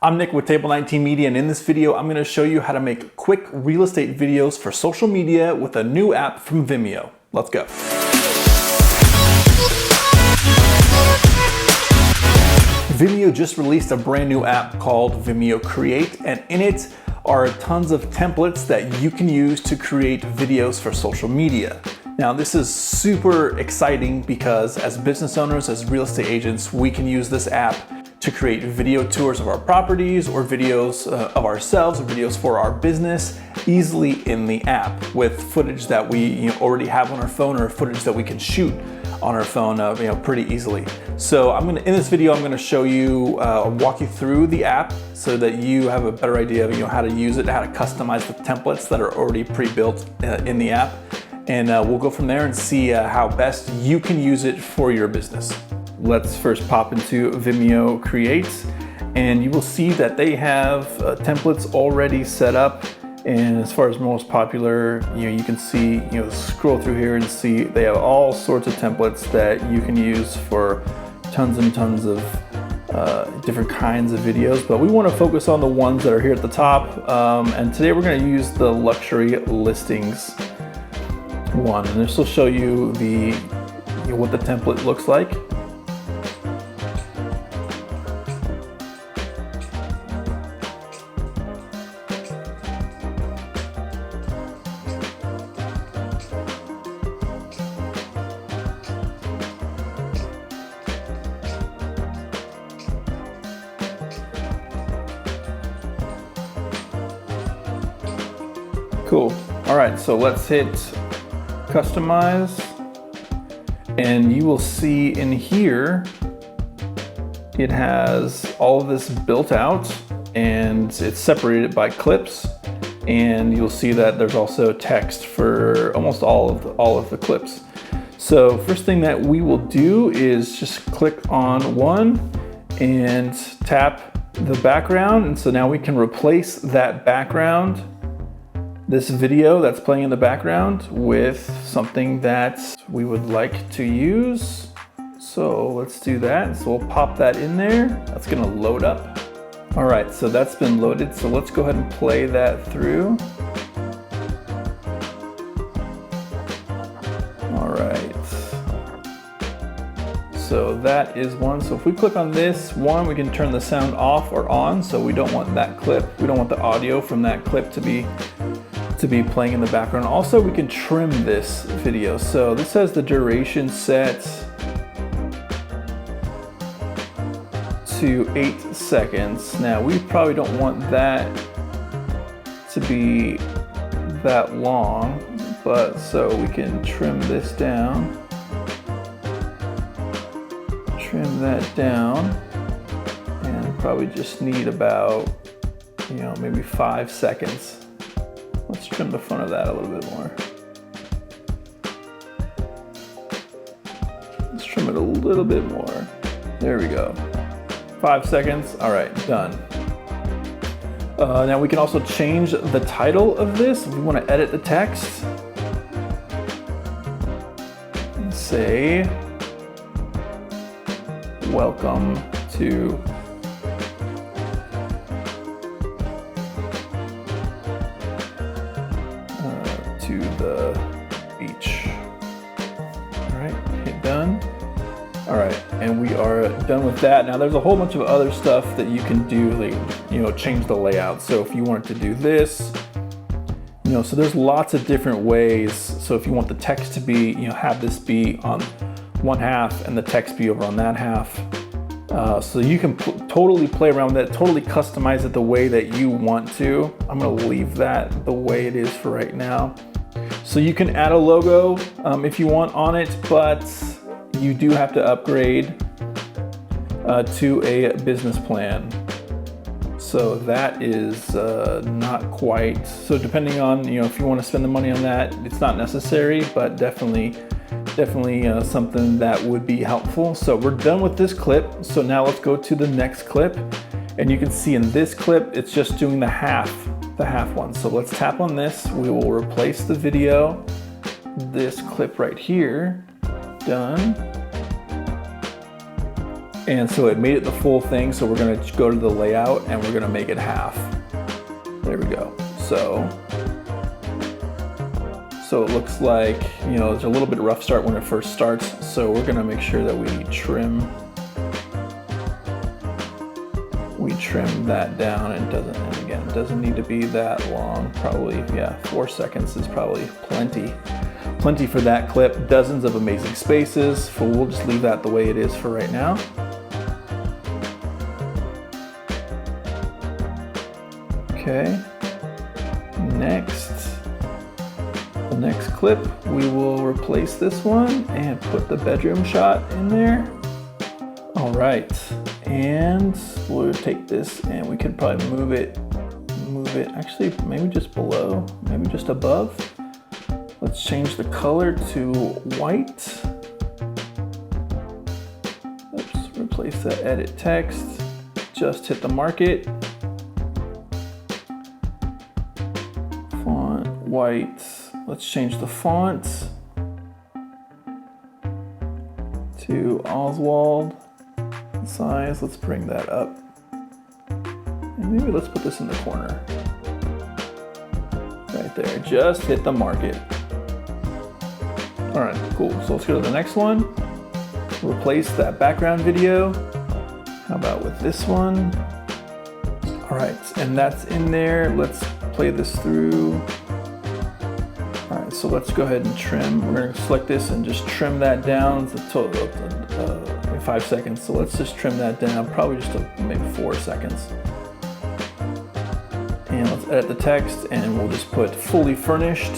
I'm Nick with Table 19 Media, and in this video I'm going to show you how to make quick real estate videos for social media with a new app from Vimeo. Let's go. Vimeo just released a brand new app called Vimeo Create, and in it are tons of templates that you can use to create videos for social media. Now, this is super exciting because as business owners, as real estate agents, we can use this app to create video tours of our properties or videos of ourselves or videos for our business easily in the app with footage that we already have on our phone or footage that we can shoot on our phone pretty easily. So in this video, I'm gonna show you, walk you through the app so that you have a better idea of how to use it, how to customize the templates that are already pre-built in the app. And we'll go from there and see how best you can use it for your business. Let's first pop into Vimeo Create, and you will see that they have templates already set up. And as far as most popular, you can see, scroll through here and see they have all sorts of templates that you can use for tons and tons of different kinds of videos. But we want to focus on the ones that are here at the top. And today we're going to use the luxury listings one, and this will show you what the template looks like. Cool. All right, so let's hit customize, and you will see in here it has all of this built out, and it's separated by clips, and you'll see that there's also text for almost all of the clips. So first thing that we will do is just click on one and tap the background, and so now we can replace that background, this video that's playing in the background, with something that we would like to use. So let's do that. So we'll pop that in there. That's gonna load up. All right, so that's been loaded. So let's go ahead and play that through. All right. So that is one. So if we click on this one, we can turn the sound off or on. So we don't want that clip. We don't want the audio from that clip to be playing in the background. Also, we can trim this video. So this has the duration set to 8 seconds. Now, we probably don't want that to be that long, but so we can trim this down. Trim that down, and probably just need about, maybe 5 seconds. Let's trim the front of that a little bit more. Let's trim it a little bit more. There we go. 5 seconds. All right, done. Now we can also change the title of this. If we want to edit the text, and say, welcome to the beach. All right, hit done. All right, and we are done with that. Now there's a whole bunch of other stuff that you can do, like, change the layout. So if you wanted to do this, so there's lots of different ways. So if you want the text to be, have this be on one half and the text be over on that half. So you can totally play around with that, totally customize it the way that you want to. I'm gonna leave that the way it is for right now. So you can add a logo if you want on it, but you do have to upgrade to a business plan. So that is not quite, so depending on, if you want to spend the money on that, it's not necessary, but definitely something that would be helpful. So we're done with this clip. So now let's go to the next clip, and you can see in this clip, it's just doing the half one. So let's tap on this. We will replace the video, this clip right here. Done. And so it made it the full thing. So we're gonna go to the layout and we're gonna make it half. There we go. So it looks like, you know, it's a little bit rough start when it first starts. So we're gonna make sure that we trim that down. And it doesn't need to be that long. Probably, yeah, 4 seconds is probably plenty for that clip. Dozens of amazing spaces. We'll just leave that the way it is for right now. Okay, the next clip, we will replace this one and put the bedroom shot in there. All right, and we'll take this and we could probably move it, actually maybe just below, maybe just above. Let's change the color to white. Oops, replace that edit text. Just hit the market. Font, white. Let's change the font to Oswald. Size, let's bring that up. And maybe let's put this in the corner. Right there, just hit the market. All right, cool. So let's go to the next one. Replace that background video. How about with this one? All right, and that's in there. Let's play this through. All right, so let's go ahead and trim. We're gonna select this and just trim that down. It's a total of 5 seconds. So let's just trim that down, probably just maybe 4 seconds. And let's edit the text and we'll just put fully furnished.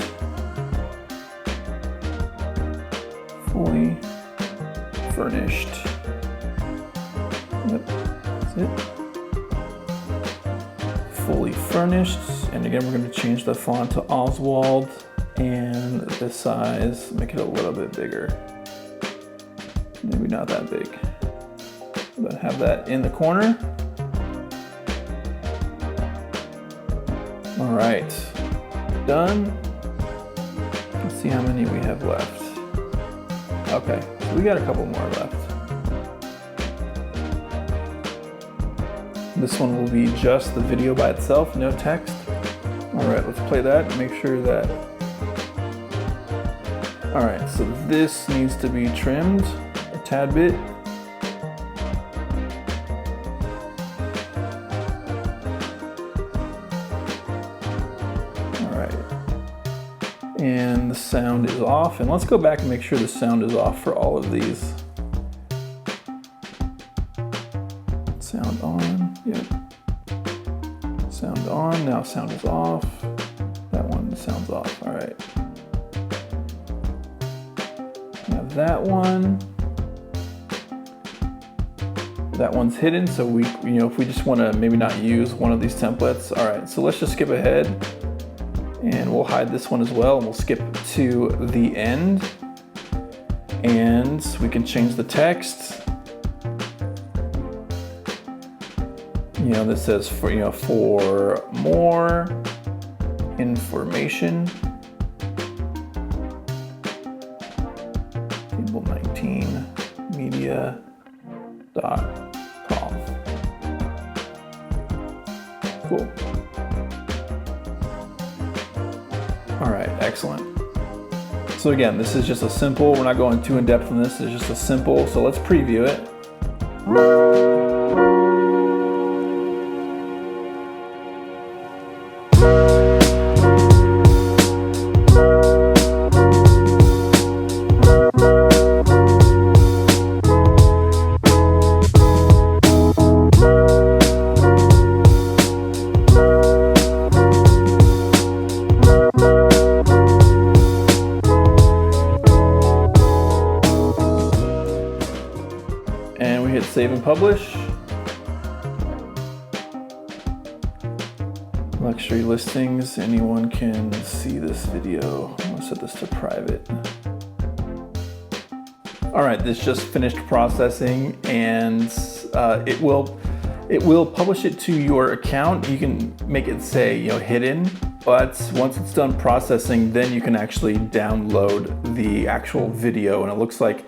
Fully furnished. Yep, that's it. Fully furnished. And again, we're going to change the font to Oswald and the size, make it a little bit bigger. Maybe not that big, but have that in the corner. All right, done. Let's see how many we have left. Okay, so we got a couple more left. This one will be just the video by itself, no text. All right, let's play that, make sure that. All right, so this needs to be trimmed a tad bit. All right, and the sound is off. And let's go back and make sure the sound is off for all of these. Sound on, yep. Sound on, now sound is off. That one, the sound's off, all right. Now that one's hidden, so we, if we just want to maybe not use one of these templates. All right, so let's just skip ahead and we'll hide this one as well, and we'll skip to the end, and we can change the text. This says for more information. Table 19 media.com. Cool. All right, excellent. So again, this is just a simple, we're not going too in depth on this, it's just a simple, so let's preview it. And we hit save and publish. Luxury listings, anyone can see this video. I'm gonna set this to private. All right, this just finished processing, and it will publish it to your account. You can make it say, hidden, but once it's done processing, then you can actually download the actual video, and it looks like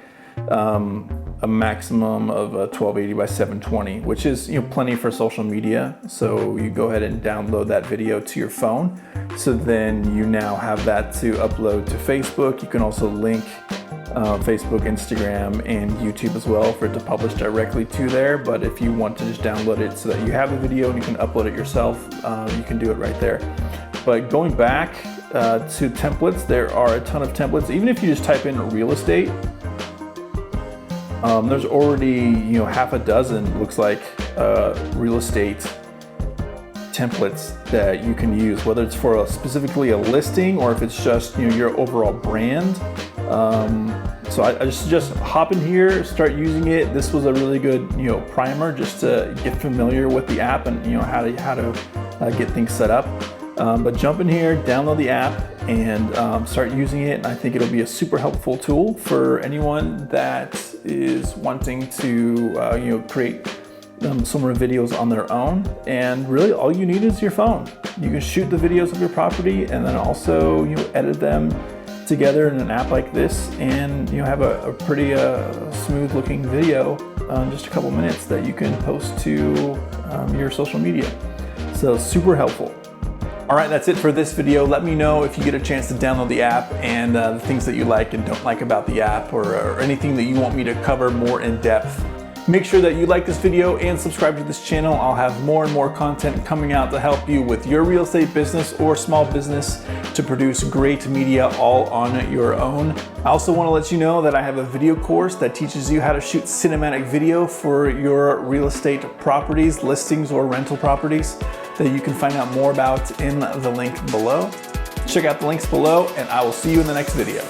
a maximum of 1280 by 720, which is plenty for social media. So you go ahead and download that video to your phone. So then you now have that to upload to Facebook. You can also link Facebook, Instagram, and YouTube as well for it to publish directly to there. But if you want to just download it so that you have a video and you can upload it yourself, you can do it right there. But going back to templates, there are a ton of templates. Even if you just type in real estate, there's already half a dozen, looks like, real estate templates that you can use, whether it's for specifically a listing or if it's just your overall brand. So I just suggest hop in here, start using it. This was a really good primer just to get familiar with the app and how to get things set up. But jump in here, download the app, and start using it. And I think it'll be a super helpful tool for anyone that is wanting to create similar videos on their own. And really all you need is your phone. You can shoot the videos of your property and then also edit them together in an app like this, and have a pretty smooth looking video in just a couple minutes that you can post to your social media. So super helpful. All right, that's it for this video. Let me know if you get a chance to download the app and the things that you like and don't like about the app, or anything that you want me to cover more in depth. Make sure that you like this video and subscribe to this channel. I'll have more and more content coming out to help you with your real estate business or small business to produce great media all on your own. I also want to let you know that I have a video course that teaches you how to shoot cinematic video for your real estate properties, listings, or rental properties that you can find out more about in the link below. Check out the links below, and I will see you in the next video.